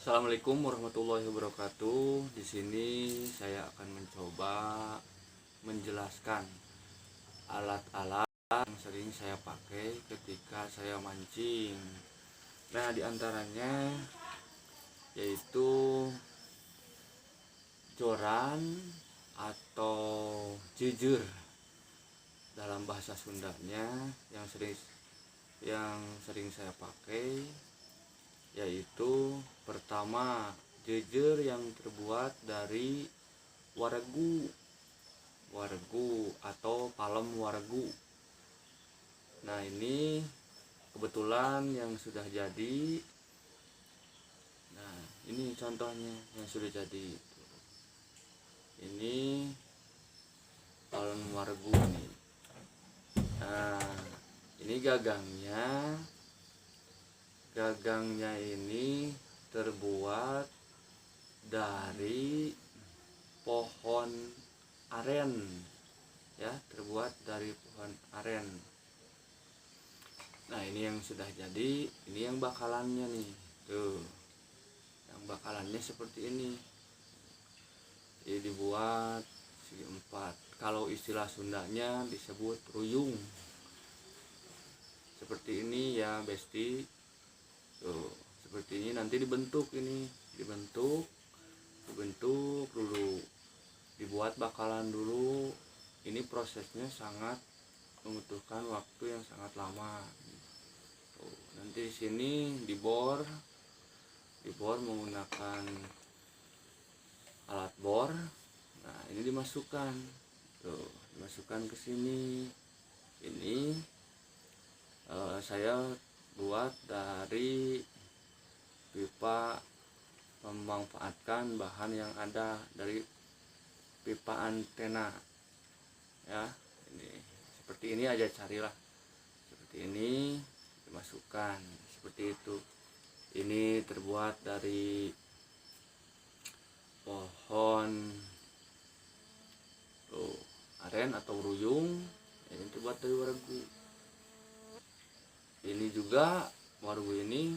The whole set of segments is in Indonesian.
Assalamualaikum warahmatullahi wabarakatuh. Di sini saya akan mencoba menjelaskan alat-alat yang sering saya pakai ketika saya mancing. Nah, diantaranya yaitu joran atau jejer dalam bahasa Sundanya yang sering saya pakai, yaitu pertama jejer yang terbuat dari waregu atau palem waregu. Nah, ini kebetulan yang sudah jadi. Nah, ini contohnya yang sudah jadi. Ini palem waregu nih. Nah, ini gagangnya ini terbuat dari pohon aren, ya, terbuat dari pohon aren. Nah, ini yang sudah jadi, ini yang bakalannya nih, tuh, yang bakalannya seperti ini. Ini dibuat segi empat, kalau istilah Sundanya disebut ruyung, seperti ini ya besti. Tuh, seperti ini nanti dibentuk dulu, dibuat bakalan dulu. Ini prosesnya sangat membutuhkan waktu yang sangat lama. Tuh, nanti di sini dibor menggunakan alat bor. Nah, ini dimasukkan ke sini. Ini saya buat dari pipa, memanfaatkan bahan yang ada dari pipa antena, ya. Ini seperti ini aja, carilah seperti ini, dimasukkan seperti itu. Ini terbuat dari pohon aren atau ruyung. Ini terbuat dari waregu. Ini juga wargu ini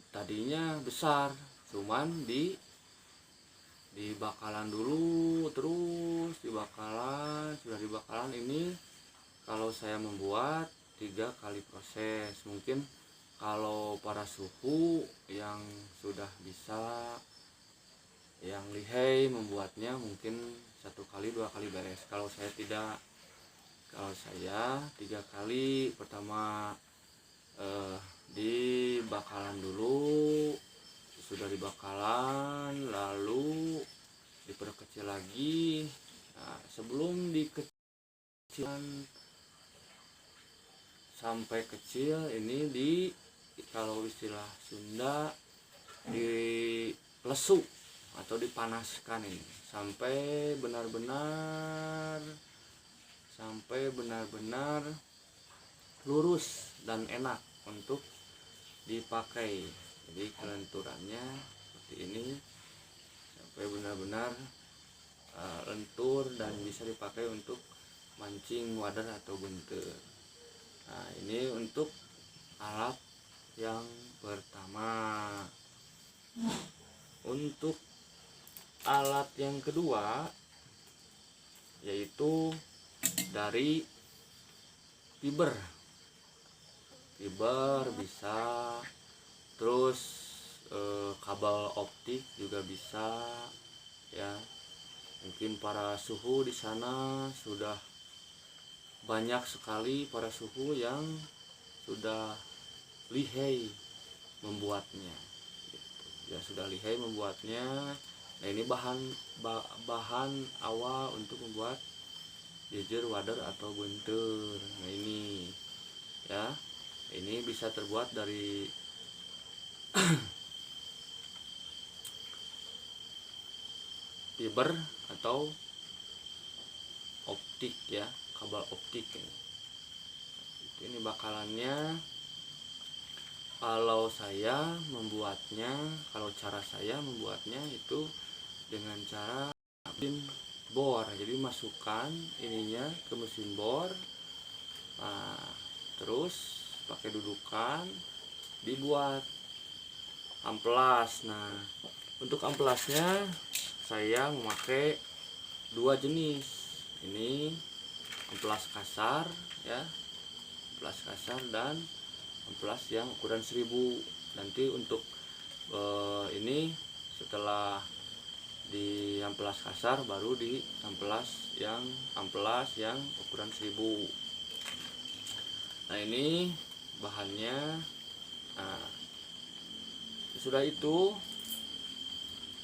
tadinya besar, cuman di bakalan dulu, terus sudah di bakalan. Ini kalau saya membuat 3 kali proses. Mungkin kalau para suhu yang sudah bisa, yang lihai membuatnya, mungkin 1 kali 2 kali beres. Kalau saya tidak, kalau saya 3 kali. Pertama di bakalan dulu, sudah di bakalan, lalu diperkecil lagi. Nah, sebelum dikecilkan sampai kecil, ini kalau istilah Sunda dilesu atau dipanaskan ini sampai benar-benar lurus dan enak untuk dipakai. Jadi kelenturannya seperti ini sampai benar-benar lentur dan bisa dipakai untuk mancing wader atau bentur. Nah, ini untuk alat yang pertama. Untuk alat yang kedua yaitu dari fiber bisa, terus kabel optik juga bisa, ya. Mungkin para suhu di sana sudah banyak sekali para suhu yang sudah lihai membuatnya, gitu. Ya, sudah lihai membuatnya. Nah, ini bahan awal untuk membuat jejer, wader atau bentur. Nah, ini ya, ini bisa terbuat dari fiber atau optik, ya, kabel optik ini. Ini bakalannya. Kalau cara saya membuatnya itu dengan cara mesin bor. Jadi masukkan ininya ke mesin bor. Nah, terus pakai dudukan dibuat amplas. Nah, untuk amplasnya saya memakai dua jenis. Ini amplas kasar ya, amplas kasar dan amplas yang ukuran 1000. Nanti untuk ini setelah di amplas kasar baru di amplas yang ukuran 1000. Nah, ini bahannya. Nah, sudah itu,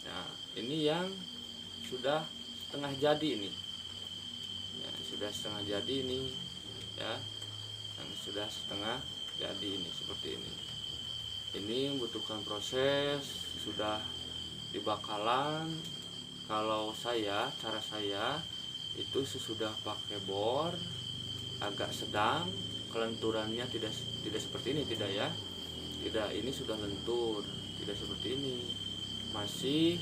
nah ini yang sudah setengah jadi ini ya, sudah setengah jadi ini ya, yang sudah setengah jadi ini seperti ini membutuhkan proses. Sudah di bakalan, kalau cara saya itu sesudah pakai bor agak sedang, kelenturannya tidak seperti ini, tidak ya, tidak, ini sudah lentur, tidak seperti ini, masih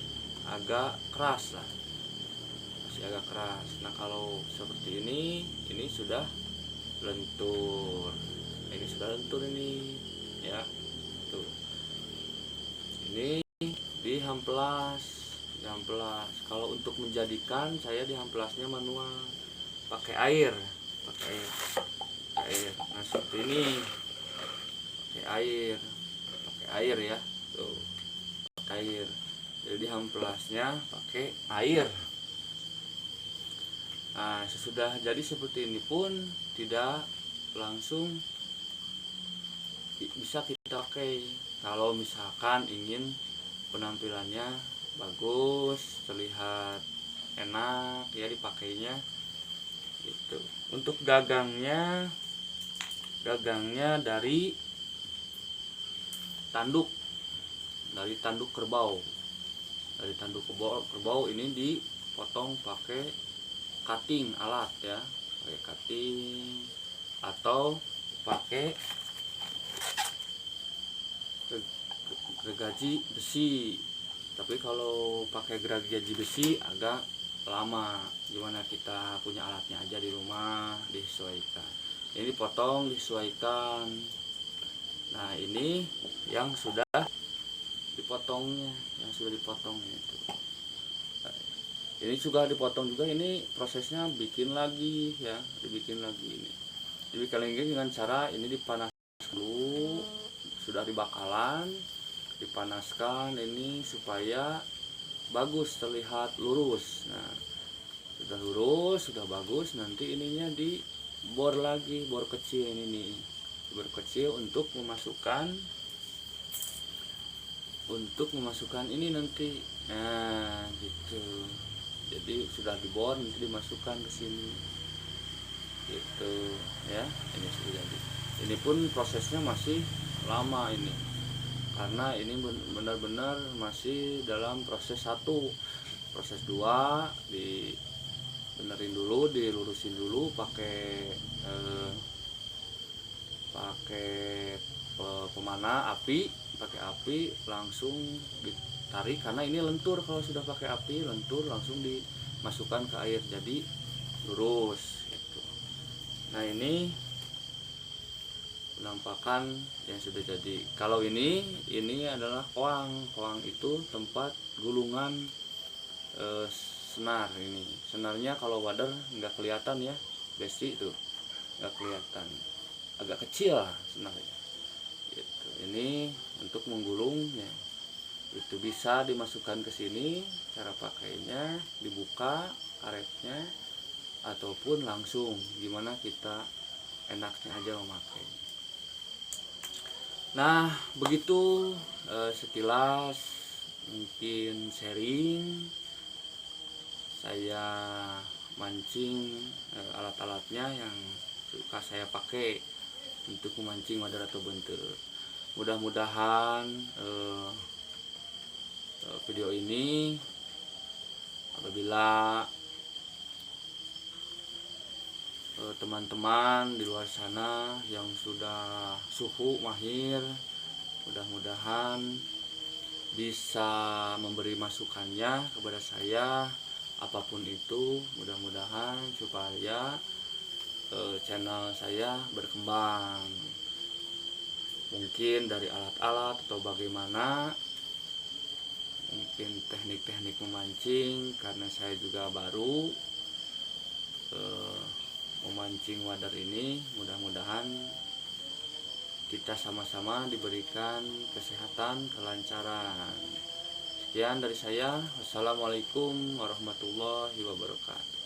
agak keras lah, masih agak keras. Nah, kalau seperti ini sudah lentur, ini sudah lentur ini ya, tuh. Ini dihamplas. Kalau untuk menjadikan, saya dihamplasnya manual, pakai air. Nah, seperti ini, pakai air ya, tuh, pakai air. Jadi hamplasnya pakai air. Nah, sesudah jadi seperti ini pun tidak langsung bisa kita pakai. Kalau misalkan ingin penampilannya bagus, terlihat enak ya dipakainya gitu. Untuk gagangnya dari tanduk kerbau. Dari tanduk kerbau ini dipotong pakai cutting alat ya, pakai cutting atau pakai gergaji besi. Tapi kalau pakai gergaji besi agak lama, gimana kita punya alatnya aja di rumah, disesuaikan. Ini potong, disesuaikan. Nah, ini yang sudah dipotongnya, itu. Ini juga dipotong juga. Ini prosesnya bikin lagi ya, dibikin lagi dengan cara ini dipanas dulu, sudah dibakalan, dipanaskan ini supaya bagus, terlihat lurus. Nah, sudah lurus, sudah bagus, nanti ininya dibor lagi, bor kecil ini, bor kecil untuk memasukkan ini nanti. Nah, gitu. Jadi sudah dibor, nanti dimasukkan ke sini gitu ya. Ini sudah jadi. Ini pun prosesnya masih lama ini, karena ini benar-benar masih dalam proses 1. Proses 2 dibenerin dulu, dilurusin dulu pakai pemana api, langsung ditarik, karena ini lentur. Kalau sudah pakai api lentur, langsung dimasukkan ke air jadi lurus gitu. Nah, ini penampakan yang sudah jadi. Kalau ini adalah koang itu tempat gulungan senar. Ini senarnya kalau wader nggak kelihatan ya, besi itu nggak kelihatan, agak kecil lah senarnya gitu. Ini untuk menggulungnya, itu bisa dimasukkan ke sini. Cara pakainya dibuka karetnya ataupun langsung, gimana kita enaknya aja memakai. Nah, begitu sekilas mungkin sharing saya mancing, alat-alatnya yang suka saya pakai untuk memancing wader atau bentur. Mudah-mudahan video ini, apabila teman-teman di luar sana yang sudah suhu mahir, mudah-mudahan bisa memberi masukannya kepada saya, apapun itu. Mudah-mudahan supaya channel saya berkembang, mungkin dari alat-alat atau bagaimana mungkin teknik-teknik memancing, karena saya juga baru memancing wader ini. Mudah-mudahan kita sama-sama diberikan kesehatan, kelancaran. Sekian dari saya. Wassalamualaikum warahmatullahi wabarakatuh.